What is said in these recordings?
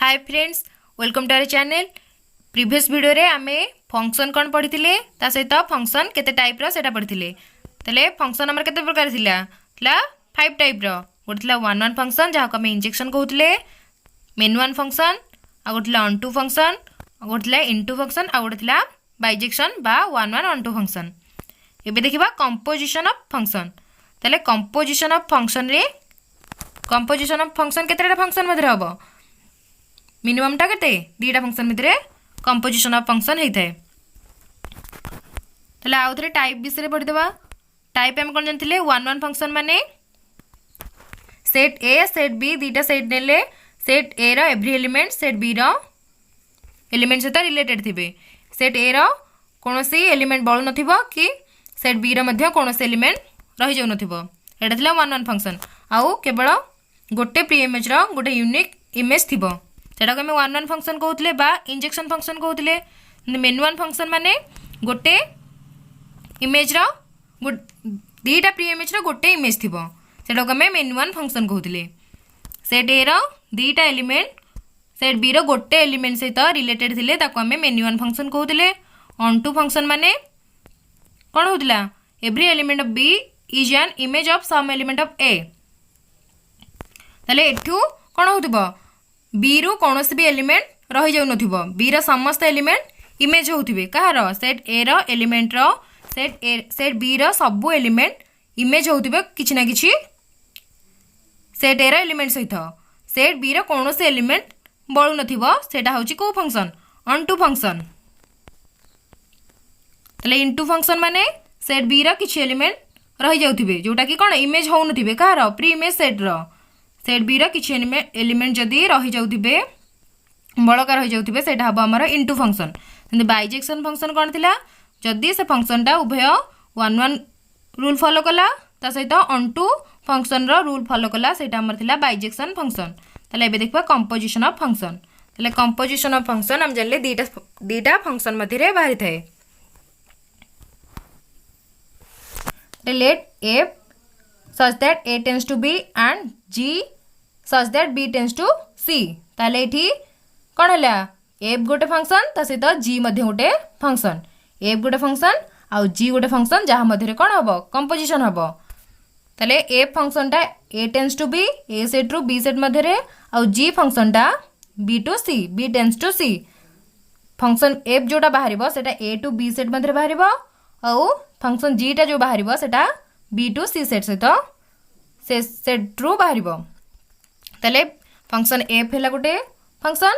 Hi friends, welcome to our channel. Previous video रे आमे function कौन पढ़ी ता सहित फंक्शन केते टाइप रो सेटा पढ़ी तले फंक्शन हमर केते प्रकार थिला 5 टाइप रो। गोटे थिला 1 फंक्शन जहाँ को आम इंजेक्शन कहते, मेन 1 फंक्शन, आ गोटे थिला ऑन 2 फंक्शन, आ गोटे थिला इनटू फंक्शन, आ गोटे थिला बाइजेक्शन बा 1 ऑन 2 फंक्शन। एबे देखिबा कंपोजिशन ऑफ फंक्शन। तले कंपोजिशन ऑफ फंक्शन रे कंपोजिशन ऑफ फंक्शन केतेटा फंक्शन मधे हबो, मिनिमम टा केते 2टा फंक्शन मधे कंपोजिशन ऑफ फंक्शन होता है। तले आउ थरे टाइप विषय पढ़ी देबा। टाइप हम कोन जानथिले 1 फंक्शन माने सेट ए सेट बी दीटा सेट नेले सेट ए रो एवरी एलिमेंट सेट बी रो एलिमेंट सहित रिलेटेड थिबे। सेट ए रो कोनोसी एलिमेंट बळु नथिबो कि सेट बी रो मध्ये कोनोसी एलिमेंट रहि जाउ नथिबो। एटा थिला 1 फंक्शन। आउ केवल गोटे प्री इमेज रो गोटे यूनिक इमेज थिबो, सेटा को हम 1 फंक्शन कहउतले बा इंजेक्शन फंक्शन कहउतले। मेन 1 फंक्शन माने गोटे इमेज रो दीटा प्री इमेज रो गोटे इमेज थिबो, सेटा को हम मेन 1 फंक्शन कहउतले। सेट ए रो दीटा एलिमेंट सेट बी रो गोटे एलिमेंट सहित रिलेटेड थिले ताको हम मेन 1 फंक्शन कहउतले। ऑन 2 फंक्शन माने कोन होतला, every element of B is an image of some element of A. तले एठू कोन होतबो, बी रु कोनोसी भी एलिमेंट रहि जाउ नथिबो, बी रो समस्त एलिमेंट इमेज होउथिबे कहारो सेट ए रो एलिमेंट रो सेट बी रो सब एलिमेंट इमेज होउथिबे किछि ना किछि सेट ए रो एलिमेंट सहित। सेट बी रो कोनोसी एलिमेंट बळु नथिबो, सेटा होउची को फंक्शन ऑन 2 फंक्शन। तले इनटू फंक्शन माने सेट बी रो किछि एलिमेंट रहि जाउथिबे जोटा कि कोन इमेज होउ नथिबे कहारो प्री इमेज सेट रो। सेट बी रो किछि एलिमेंट जदि रहि जाउथिबे बळका रहि जाउथिबे सेटा हबो हमर इनटू फंक्शन। 근데 बाइजेक्शन फंक्शन कोन थिला, जदि से फंक्शन टा उभय 1 रूल फॉलो कला ता सहित ऑन 2 फंक्शन रो रूल फॉलो कला सेटा हमर थिला बाइजेक्शन फंक्शन। तले एबे देखबा कंपोजिशन ऑफ फंक्शन। तले कंपोजिशन ऑफ फंक्शन हम जानले दीटा फंक्शन मध्ये रे बाहरी थाए। Let f such that a tends to b and g such that b tends to c। ताले एठी कोन हला, f गोटे फंक्शन ता सहित g मध्ये गोटे फंक्शन, f गोटे फंक्शन आ g गोटे फंक्शन जहा मध्ये कोन हबो कंपोजिशन हबो। ताले f फंक्शन टा a tends to b a set रु b सेट मध्ये रे आ g फंक्शन टा b to c b tends to c। Function f जोटा बाहरिबो सेटा a to b सेट मध्ये बाहरिबो आ फंक्शन g टा जो बाहरिबो सेटा b to c सेट सहित से सेट रु बाहरिबो। तले फंक्शन f हैला गोटे फंक्शन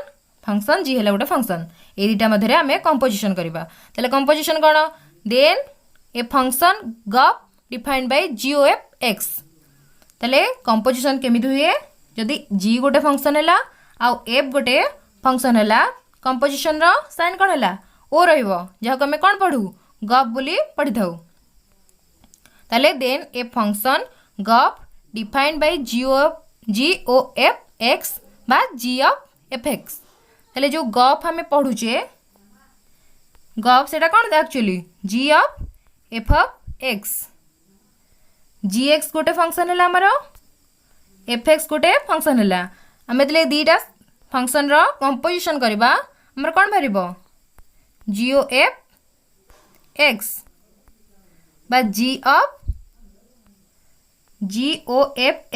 फंक्शन g हैला गोटे फंक्शन, ए दिटा मध्ये रे हमें कंपोजिशन करबा। तले कंपोजिशन कोन, देन ए फंक्शन गप defined by g of x। तले कंपोजिशन केमिति हुए, जदि g गोटे फंक्शन हैला आ f गोटे फंक्शन हैला, कंपोजिशन रो साइन कोन हैला o रहइबो जहा को हमें कोन पढू गप बोली पढी थाउ। तले देन ए फंक्शन गप defined by g of x बा g of fx। तले जो गप हमें पढुचे गप सेटा कोन actually g of f of x। gx गोटे फंक्शन हैला हमरो, fx गोटे फंक्शन हैला। हमें तले दीटा फंक्शन रो कंपोजिशन करबा हमर कोन भरिबो g of x बा g of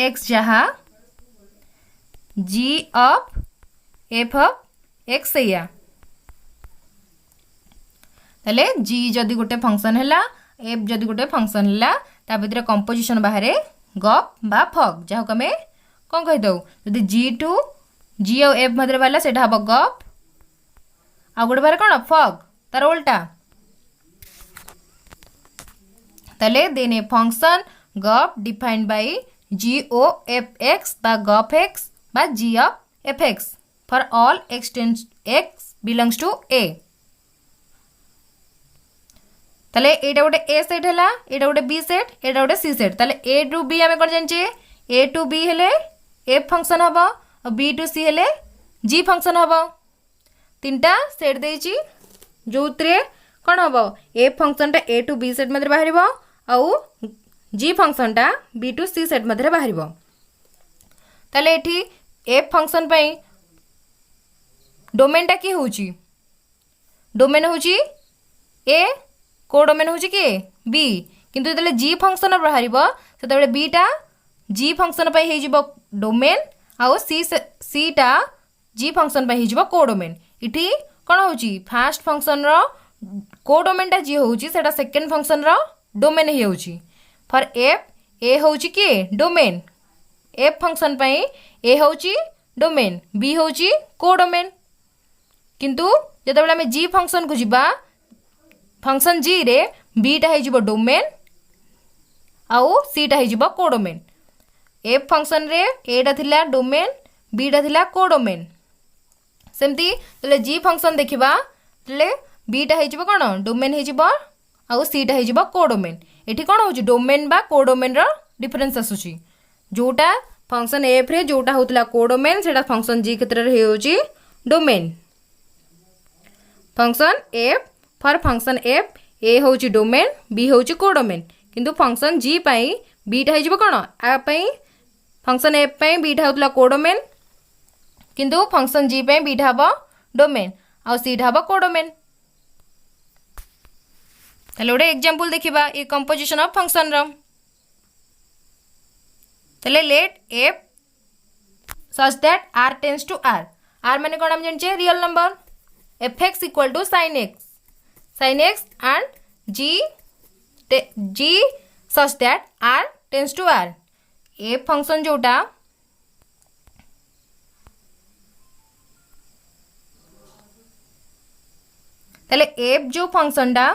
x जहा g of f of x या। तले g जदि गोटे फंक्शन हैला f जदि गोटे फंक्शन हैला ता भितर कंपोजिशन बाहरे गप बा फग जहा को हमें कोन कहि दउ, जदि g और f मधे बाला सेटा हबो गप आ गोटे बारे कोन फग तार उल्टा। तले देन ए फंक्शन गप defined by g of x बा गप x बा g of fx for all x belongs to a। तले एटा गोटे a सेट हैला, एटा गोटे b सेट, एटा गोटे c सेट। तले a टू b हमें कोन जानचे, a टू b हेले f फंक्शन हबो और b टू c हेले g फंक्शन हबो। तीनटा सेट देइची जोतरे कोन हबो a फंक्शन टा a टू b सेट मध्ये बाहरिबो आउ g फंक्शन टा b टू c सेट मध्ये बाहरिबो। ताले एठी f फंक्शन पई डोमेनटा किए होची डोमेन होची ए को डोमेन होची किए बी किंतु जेतले जी फंक्शन बाहरिबो सेतबेले बी टा जी फंक्शन पई हे जिवो डोमेन आउ सी टा जी फंक्शन पई हे जिवो को डोमेन इठी कोन होची फर्स्ट फंक्शन रो को डोमेन टा जी होची सेटा सेकंड फंक्शन रो डोमेन हे होची फॉर एफ ए होची किए डोमेन एफ फंक्शन पई ए होची डोमेन बी होची को डोमेन किंतु जेतेबेले आमे जी फंक्शन को जिबा फंक्शन जी रे बी टा हे जिवो डोमेन आउ सी टा हे जिवो को डोमेन एफ फंक्शन रे ए टा थिला डोमेन बी टा थिला को डोमेन सेमती तले जी फंक्शन देखिबा तले बी टा हे जिवो कोन डोमेन हे जिवो आउ सी टा हे जिवो को डोमेन एठी कोन होची डोमेन बा को डोमेन रो डिफरेंस आसुची जोटा फंक्शन एफ रे जोटा होतला को डोमेन सेटा फंक्शन जी क्षेत्र रे होची domain function F for function F A होची डोमेन बी होची को डोमेन किंतु फंक्शन जी पई बी टा हे जिवो कोन आ पई फंक्शन एफ पई बी टा होतला को डोमेन किंतु फंक्शन जी पई बी टा हबो डोमेन आ सी टा हबो को डोमेन तले ओडे एग्जांपल देखिबा ए कंपोजिशन ऑफ फंक्शन रो तले let F such that r tends to r माने कोन हम जानचे real number fx equal to sin x and g such that r tends to r ए फंक्शन जोटा तले f जो फंक्शन टा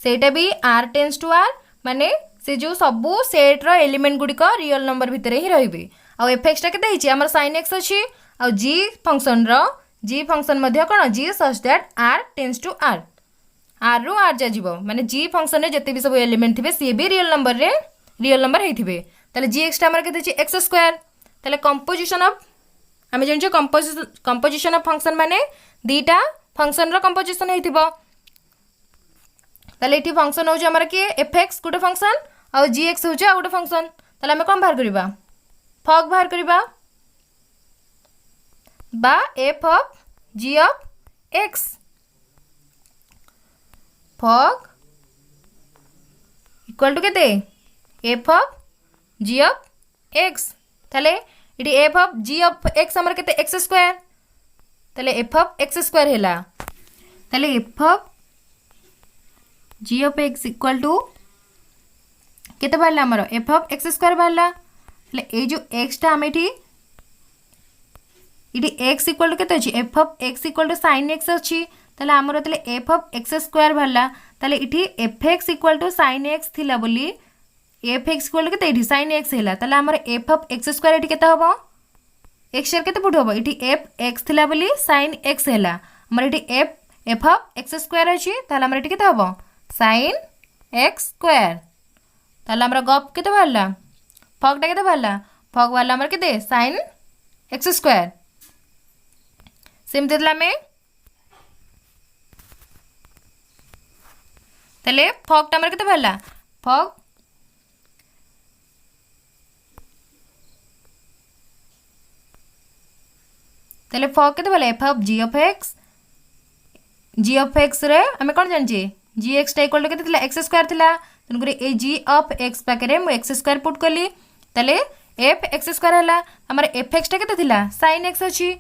सेटा भी r टेंड्स टू r माने से जो सबू सेट रो एलिमेंट गुडी को रियल नंबर भितर ही रहिबे आ fx टा केते हिची हमर sin x अछि आ g फंक्शन मध्ये कोन g such that r tends to r r रो r जा जीवो माने g फंक्शन रे जते भी सब एलिमेंट थिबे से भी रियल नंबर हेथिबे तले gx टा हमर केते छि x स्क्वायर तले कंपोजिशन ऑफ हमें जानछो कंपोजिशन ऑफ फंक्शन माने दीटा फंक्शन रो कंपोजिशन हेथिबो तले एठी फंक्शन होजे हमर के fx गुटे फंक्शन आ gx होजे आ गुटे फंक्शन तले हमें कोन बाहर करबा फॉग बाहर करबा बा f of g of x फॉग इक्वल टू केते f of g of x तले इडी f of g of x हमर केते x स्क्वायर तले f ऑफ x स्क्वायर हैला तले f of g of x equal to केते बाहरला हमर f ऑफ x स्क्वायर बाहरला तले ए जो x टा हम इडी x इक्वल टू केते अछि f of x equal to sin x अछि तले हमर तले f ऑफ x स्क्वायर बाहरला तले इठी fx equal to sin x थिला बोली fx इक्वल टू केते इठी sin x हैला तले हमर f ऑफ x स्क्वायर इठी केते हबो x स्क्वायर केते पुट हबो इठी f x थिला बोली sin x हैला हमर इठी f ऑफ x स्क्वायर अछि तले हमर इठी केते हबो sin x स्क्वायर तले हमर गप केते बाहरला फॉग टा केते बाहरला फॉग वाला हमर केते sin x स्क्वायर सेम देला में तले फॉग टा हमर केते बाहरला फॉग तले फॉग केते बाहरला f of g of x रे हमें कोन जानछि gx टा इक्वल टू केते थिला x स्क्वायर थिला तनकरे ए g ऑफ x पाकरे म x स्क्वायर पुट करली तले f x स्क्वायर हला हमर fx टा केते थिला sin x अछि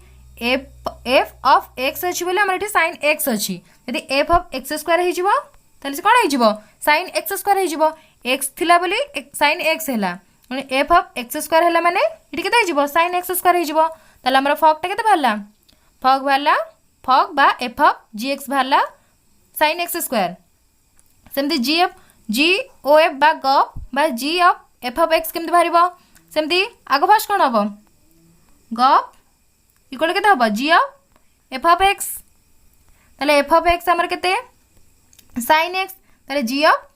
f ऑफ x अछि बोले हमर एठी sin x अछि यदि f ऑफ x स्क्वायर हे जिवो तले से कोन हे जिवो sin x स्क्वायर हे जिवो x थिला बोली sin x हैला माने f ऑफ x स्क्वायर हैला माने एठी केते हे जिवो sin x स्क्वायर हे जिवो तले हमर फॉग टा केते बाहरला फॉग बा f of gx बाहरला sin x square सेमती g o f बा गप बा g of f of x केमते बाहरिबो सेमती आगो फास्ट कोन हबो गप इक्वल केते हबो g of f of x तले f ऑफ x हमर केते sin x तले g of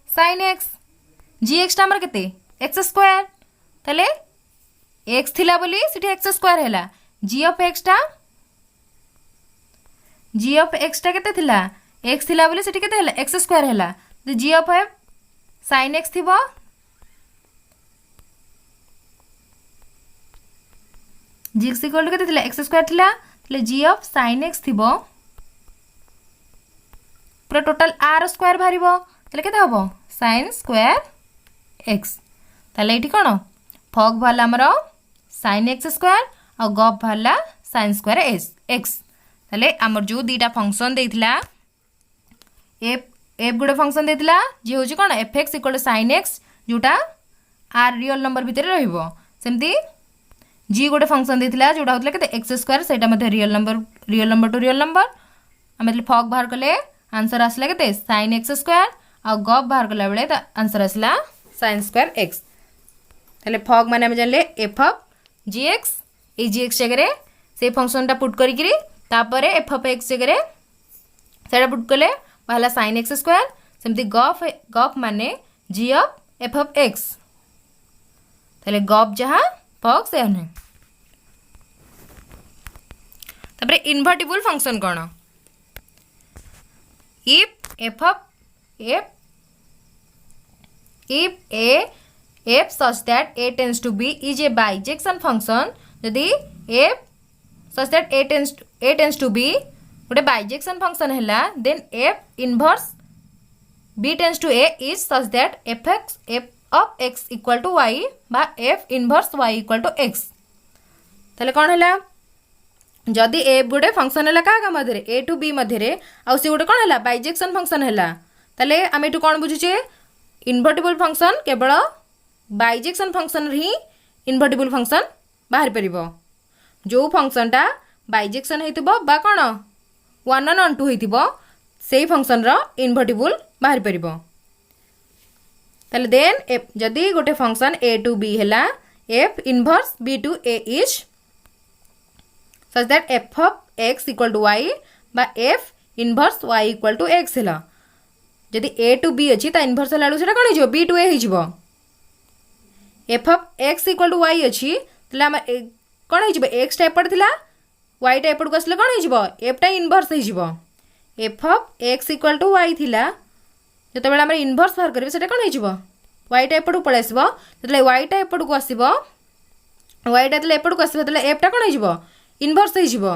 sin x gx टा हमर केते x स्क्वायर तले x थिला बोली सिटी x स्क्वायर हैला g ऑफ x टा केते थिला x थिला बोली सिटी केते हैला x स्क्वायर हैला तो g of f sin x थिबो gx इक्वल टू केते थिला x स्क्वायर थिला ताले जी ऑफ sin x थिबो पूरा टोटल आर स्क्वायर बाहरिबो ताले केते हबो sin स्क्वायर x ताले एठी कोन फग भाला हमर sin x स्क्वायर और गप भाला sin स्क्वायर x ताले हमर जो दीटा फंक्शन देइथिला f गुडे फंक्शन देइथिला जे होची कोन fx = sin x जोटा आर रियल नंबर भितर रहिबो सेमती जी गोटे फंक्शन देइथिला जोटा होतला केते x स्क्वायर सेटा मध्ये real number two real number आमे फग बाहर कले आंसर आसला केते sin x स्क्वायर आ गप बाहर कला बेले आंसर आसला sin स्क्वायर x ताले फग माने हम जानले f of gx A gx जगह से फंक्शन टा पुट करी करी तापरे f ऑफ x जगह सेटा पुट कले पहला sin x स्क्वायर सेमती गप माने g of f of x ताले गप जहा फग से हने तापरे invertible function cone if f such that a tends to b is a bijection function यदि f such that a tends to b गोटे bijection function हैला then f inverse b tends to a is such that f of x equal to y बा f inverse y equal to x ताले कौन हैला जदि ए गोटे function है क्या मध्य ए टू बी मध्य आउ सी गोटे कौन है बाइजेक्शन फंक्शन है ताले आम एटू कौन बुझुचे इन्वर्टिबल फंक्शन केवल बाइजेक्शन फंक्शन ही इन्वर्टिबल फंक्शन बाहर परिबो जो फंक्शन टा बाइजेक्शन हेतिबो बा कौन 1 1 2 हेतिबो सेही फंक्शन रो इन्वर्टिबल बाहर परिबो ताले देन जदि गोटे फंक्शन ए टू बी हैला f inverse b to a is such that f of x equal to y बा f inverse y equal to x हैला जदि a to b अछि ता इनवर्स लालु सेटा कोन हिजो b to a हिजबो f of x equal to y अछि तला हम कोन हिजबो x टा एपड थिला y टा एपड को असले कोन हिजबो f टा inverse हिजबो f of x equal to y थिला जते बेला हम इनवर्स बाहर करबे सेटा कोन हिजबो y टा एपड पळे आसीबो तले y टा एपड को आसीबो y टा तले एपड को आसीबो तले f टा कोन हिजबो इनवर्स हिजबो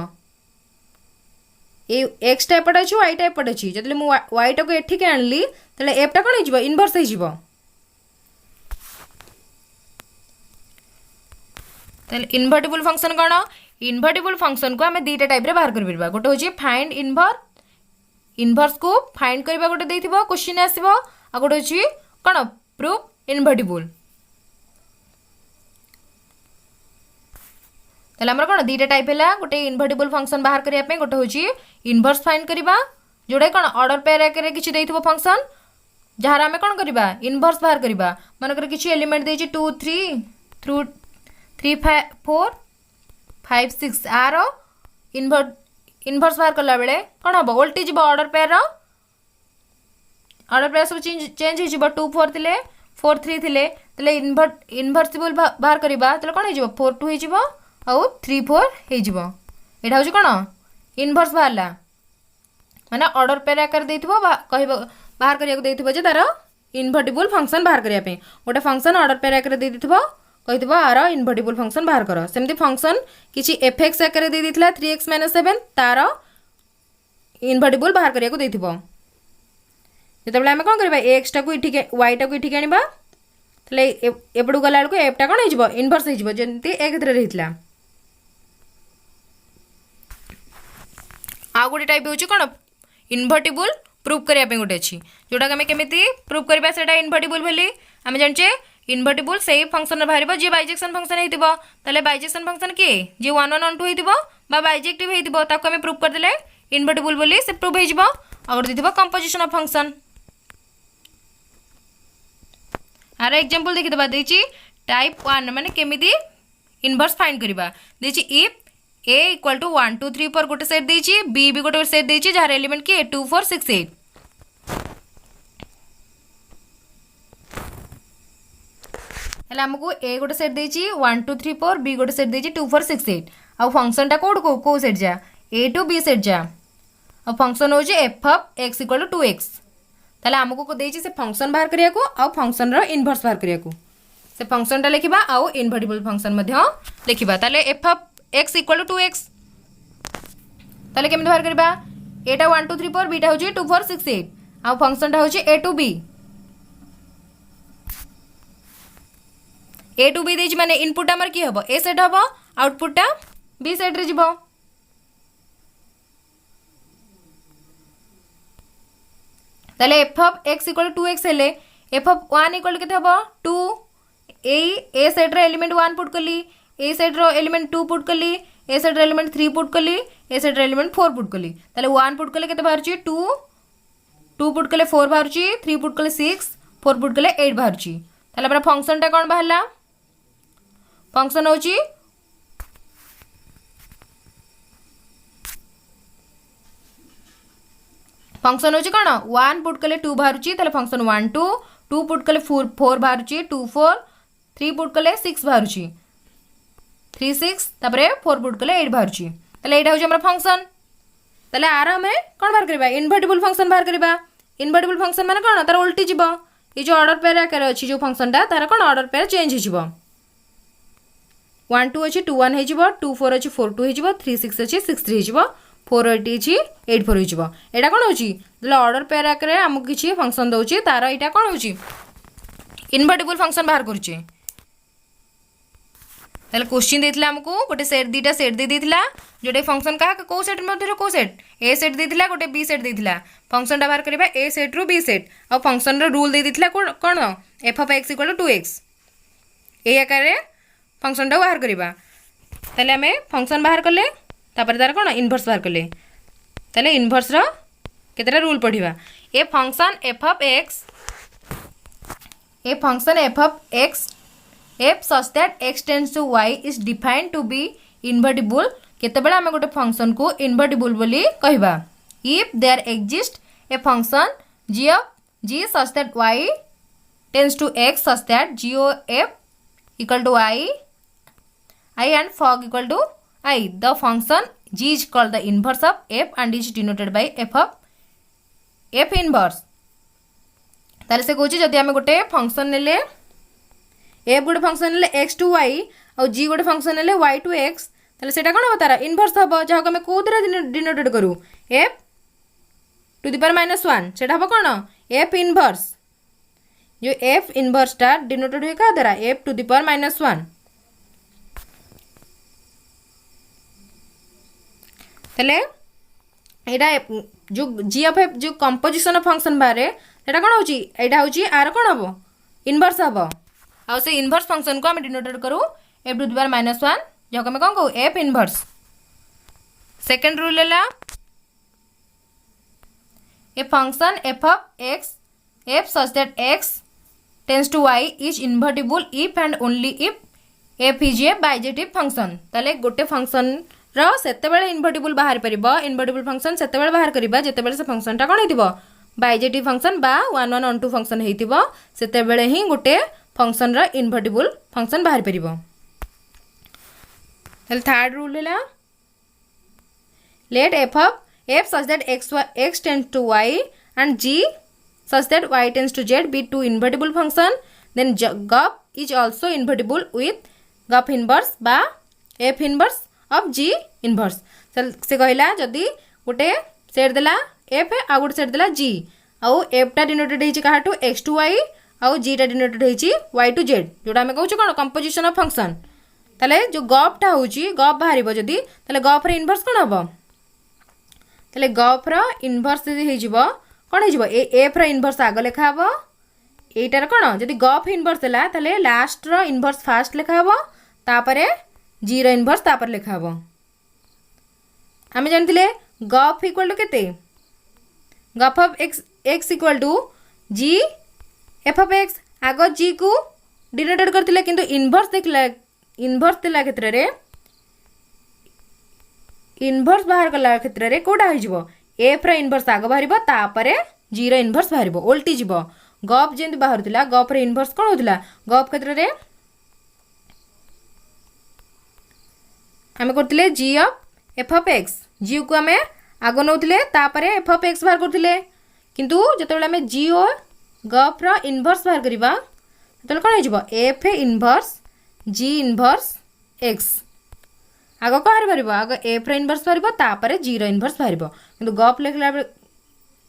ए x टा एपड अछि y टा एपड अछि जतले मु y टा को एठी के आनली तले f टा कोन हिजबो इनवर्स हिजबो तले इन्वर्टिबल फंक्शन कोन इन्वर्टिबल फंक्शन को हमें दीटा टाइप रे बाहर कर परबा गोटे होची फाइंड इनवर्स को फाइंड करबा गोटे देथिबो क्वेश्चन आसीबो आ गोटे होची कोन प्रूफ इन्वर्टिबल ताले हमर कोन दीटा टाइप हैला गोटे इन्वर्टिबल फंक्शन बाहर करिया पे गोटे होची इनवर्स फाइंड करबा जोडे कोन ऑर्डर पेयर आके किछि देथिबो फंक्शन जहार हमें कोन करबा इनवर्स बाहर करबा मन कर किछि एलिमेंट देछि 2 3 थ्रू 3 4 5 6 आर इनवर्स बाहर करला बेले कोन हबो उल्टी जिवो ऑर्डर पेयर सब चेंज हो जिवो 2 4 थिले 4 3 थिले तले इनवर्सिबल बाहर करबा तले कोन हो जिवो 4 2 हो जिवो आउ 3 4 हे जिवो एटा होची कोन इनवर्स बाहरला माने ऑर्डर पेयर आकार देथिबो कहबो बाहर करिया को देथिबो जे तार इन्वर्टिबल फंक्शन बाहर करिया पे गोटे फंक्शन ऑर्डर पेयर आकार दे देथिबो कहिथिबो आर इन्वर्टिबल फंक्शन बाहर करो सेमती फंक्शन किछि fx आकार दे दिथला 3x - 7 तार इन्वर्टिबल बाहर करिया को देथिबो जते बेला हम कोन करबा x टा को इठी के y टा को इठी के आनिबा तले एपडू गला को f टा कोन हिजबो इनवर्स हिजबो जेंती एक धरे रहितला आ गोटे टाइप होची कोन इन्वर्टिबल प्रूफ करिया पे गोटे अछि जोटा हमें केमिति प्रूफ करबा सेटा इन्वर्टिबल भेली हम जानचे इन्वर्टिबल सेही फंक्शन बाहरिबो जे बाइजेक्शन फंक्शन हेतिबो तले बाइजेक्शन फंक्शन के जे 1 1 2 हेतिबो बा बाइजेक्टिव हेतिबो ताको हमें प्रूफ कर देले इन्वर्टिबल बोली से प्रूफ हे जिवो और देथिबो कंपोजिशन ऑफ फंक्शन आर एग्जांपल देखि दबा देछि टाइप 1 माने केमिति इनवर्स फाइंड करबा देछि इफ a equal to 1 2 3 4 गोटे सेट देछि b भी गोटे सेट देछि जार एलिमेंट के 2 4 6 8 हला हमको a गोटे सेट देछि 1 2 3 4 b गोटे सेट देछि 2 4 6 8 आ फंक्शन टा कोड को सेट जा a टू b सेट जा आ फंक्शन हो जे f of x equal to 2x ताले हमको को देछि से फंक्शन बाहर करिया को आ फंक्शन रो इनवर्स बाहर करिया को से फंक्शन टा लिखिबा आ इन्वर्टिबल फंक्शन मध्ये लिखिबा ताले f of x equal to 2x ताले केमिति बाहर करबा एटा 1 2 3 4 बीटा होची 2 4 6 8 आ फंक्शन टा होची a टू b देछि माने इनपुट हमर की हबो a सेट हबो आउटपुट टा b सेट रे जिवो ताले f of x equal 2x हेले f ऑफ 1 इक्वल केते हबो 2 ए सेट रे एलिमेंट 1 पुट कली ए सेट रो एलिमेंट 2 पुट कली ए सेट रो एलिमेंट 3 पुट कली ए सेट रो एलिमेंट 4 पुट कली ताले 1 पुट कले केते बाहरची 2 पुट कले 4 बाहरची 3 पुट कले 6 4 पुट कले 8 बाहरची ताले हमरा फंक्शन टा कोन बाहरला फंक्शन होची फंक्शन होची कोन 1 पुट कले 2 बाहरची ताले फंक्शन 1 2 पुट कले 4 बाहरची 2 4 3 पुट कले 6 बाहरची 3 6 तापरे 4 पुट कले 8 बाहरची ताले एटा होची हमरा फंक्शन ताले आर हमें कोन बाहर करबा इनवर्टिबल फंक्शन बाहर करबा इनवर्टिबल फंक्शन माने कोन तार उल्टी जिवो ये जो ऑर्डर पेयर आकार अछि जो फंक्शन टा तार कोन ऑर्डर पेयर चेंज हिजिवो 1 2 अछि 2 1 हिजिवो 2 4 अछि 4 2 हिजिवो 3 6 अछि 6 3 हिजिवो 4 8 अछि 8 4 हिजिवो एटा कोन होची जले ऑर्डर पेयर आकार हमकु किछि फंक्शन दोछि तार एटा कोन होची इनवर्टिबल फंक्शन बाहर करछि ताले क्वेश्चन देथिला हमकु गोटे सेट दीटा सेट दे देथिला जोटे फंक्शन का को सेट मध्ये को सेट ए सेट देथिला गोटे बी सेट देथिला फंक्शन टा बाहर करबा ए सेट रो बी सेट आ फंक्शन रो रूल दे देथिला कोन f of x equal to 2x ए आकार रे फंक्शन टा बाहर करबा ताले हमें फंक्शन बाहर करले तापर तार कोन इनवर्स बाहर करले ताले इनवर्स रो केतेरा रूल पढिबा a function f of x f such that x tends to y is defined to be invertible केतेबेला हम गोटे फंक्शन को इनवर्टिबल बोली कहबा if there exists a function g of g such that y tends to x such that g of f equal to I and fog equal to I the function g is called the inverse of f and is denoted by f inverse ताले से कहूची जदि हम गोटे function नेले f गोटे function नेले x to y और g गोटे फंक्शन नेले y to x ताले सेटा कोन हो तारा इनवर्स हबो जहा को हम को द्वारा डिनोटेड करू f टू द पावर -1 सेटा हबो कोन f इनवर्स जो f इनवर्स टा डिनोटेड होय का द्वारा f टू द पावर -1 ताले एटा जो g ऑफ f जो कंपोजिशन ऑफ फंक्शन बारे सेटा कोन होची एटा होची आर कोन हबो इनवर्स हबो आ से इनवर्स फंक्शन को हम डिनोटेड करू f टू द पावर -1 जो हम कोन कहू f इनवर्स सेकंड रूल लेला a function f of x f such that x tends to y is invertible if and only if f is a bijective function ताले गोटे function रो सेते बेले invertible बाहर परिबो invertible function सेते बेले बाहर करिबा जेते बेले से फंक्शन टा कोन हेतिबो बाइजेटिव फंक्शन बा 1 1 1 2 फंक्शन हेतिबो सेते बेले ही गोटे फंक्शन रो इनवर्टिबल फंक्शन बाहर परिबो ताले थर्ड रूल लेला let f such that x tends to y and g such that y tends to z be two invertible function then gop is also invertible with gop inverse ba f inverse of g inverse से कहला जदी गोटे set देला f आ गोटे set देला g आउ f टा denoted हेची काहा टू x to y आउ g टा डिनोटेड हेची y to z जोटा हम कहू कोन कंपोजिशन ऑफ फंक्शन ताले जो गप टा होची गप बाहरिबो जदी ताले गप रे इनवर्स कोन हबो ताले गप रो इनवर्स जदी हेजिबो कोन हेजिबो ए एफ रो इनवर्स आग लेखा हबो एटार कोन जदी गप इनवर्स देला ताले लास्ट रो इनवर्स फास्ट लेखा हबो तापरे जी रो इनवर्स तापर लेखा हबो हम जानथिले गप इक्वल टू केते गप of x equal to g f of x आगो g को डिनोटेड करथिले किंतु इनवर्स देखला इनवर्स देला क्षेत्र रे इनवर्स बाहर कला क्षेत्र रे कोडा हिजबो f रो इनवर्स आगो बाहरिबो तापरे g रो इनवर्स बाहरिबो उल्टी जिवो गप जेंति बाहरथिला गप रे इनवर्स कोन होथिला गप क्षेत्र रे हमें करथिले g of f of x g को हमें आगो नउथिले तापरे f ऑफ x बाहर करथिले किंतु जतबेला हमें g ओ गप रो इनवर्स बाहर करिबा तले कोन हिजबो f inverse g inverse x आग कहार बाहर आग एफ इनवर्स बाहर तापर जी इनवर्स बाहर कि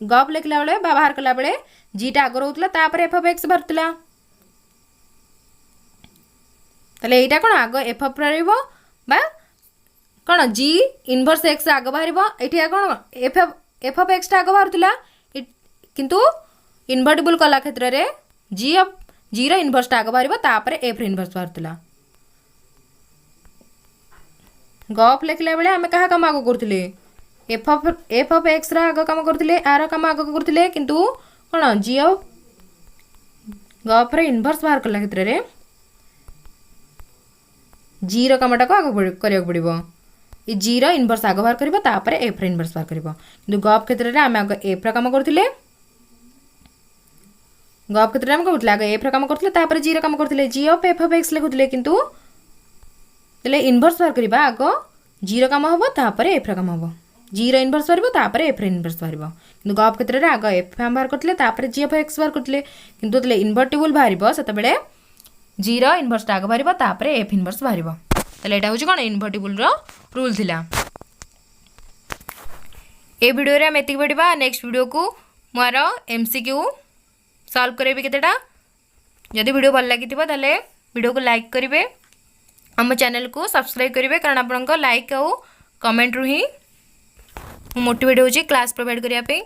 गप लिखला बेले बाहर कला बेले जीटा आग रोला तापर एफ ऑफ एक्स बाहर ताले एटा कौन आग एफ ऑफ बा कौन जी इनवर्स एक्स आग बाहर ये कौन एफ ऑफ एक्स आग बाहर किंतु इनवर्टिबल कला क्षेत्र में जी इनवर्स आग बाहर तापर एफ इनवर्स बाहर गप लिखला बेले आम क्या कम आग करुले एफ ऑफ एक्स आग कम करुले आर कम आग करुले किंतु कौन जी ऑफ गप इनवर्स बाहर कला क्षेत्र में जी रमटा को आग करा पड़ो ये जी इनवर्स आग बाहर कर एफ इनवर्स बाहर कर कि गप क्षेत्र में आम आग एफ कम करुले गप क्षेत्र में कौन आग एफ कम करते जी कम करते जी ऑफ एक्स लिखुले किंतु इनवर्स बाहर करवा आग जी कम हम तापर एफ कम हम जी इनवर्स बाहर एफ इनवर्स बाहर कि गप क्षेत्र में आग एफ बाहर करते जी ऑफ एक्स बाहर करते किंतु इनवर्टिबल बाहर से जी इनवर्स आग बाहर तापर एफ इनवर्स बाहर ताले एटा होची कोन इनवर्टिबल रूल थिला। ए वीडियो रे हम एतिक पढ़िबा नेक्स्ट वीडियो को मोर एमसीक्यू सॉल्व करेबी केतेटा जदि वीडियो भल लागिथिबो ताले वीडियो को लाइक करिवे हम चैनल को सब्सक्राइब करेंगे कारण आपंक लाइक आउ कमेंट रु ही मोटिवेट होची क्लास प्रोवाइड करिया पे।